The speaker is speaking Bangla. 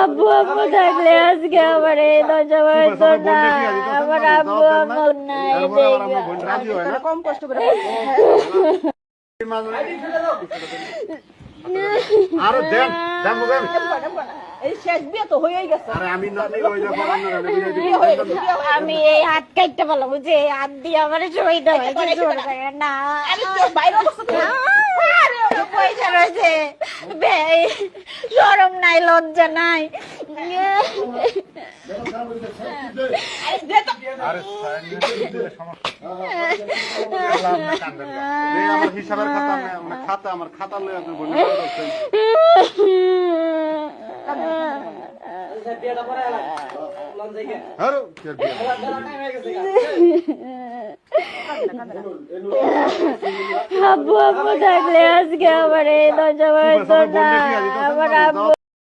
আব্বু আব্বু থাকলে আজকে আমার এই দশা হইতো না। আমার আব্বু আম্মু নাই, কম কষ্ট করে আরে দেন দেন মুগাম এই শেষ বিয়ে তো হয়েই গেছে। আরে আমি না ওই দেখো আমি এই হাত কাটতে পারলাম, বুঝে এই হাত দিয়ে আমার শহীদ হয়েছে না। আরে তোর বাইরে অবস্থা তো পয়সা রয়েছে, শরম নাই, লজ্জা নাই। আরে দে তো আরে সমস্যা আমার হিসাবের খাতা মানে খাতা আমার খাতা লয়ে আপনি বলে দিচ্ছেন আরে কি আব্বু আব্বু থাকলে আজকে আমার এই দশা হইতো না। আমার আব্বু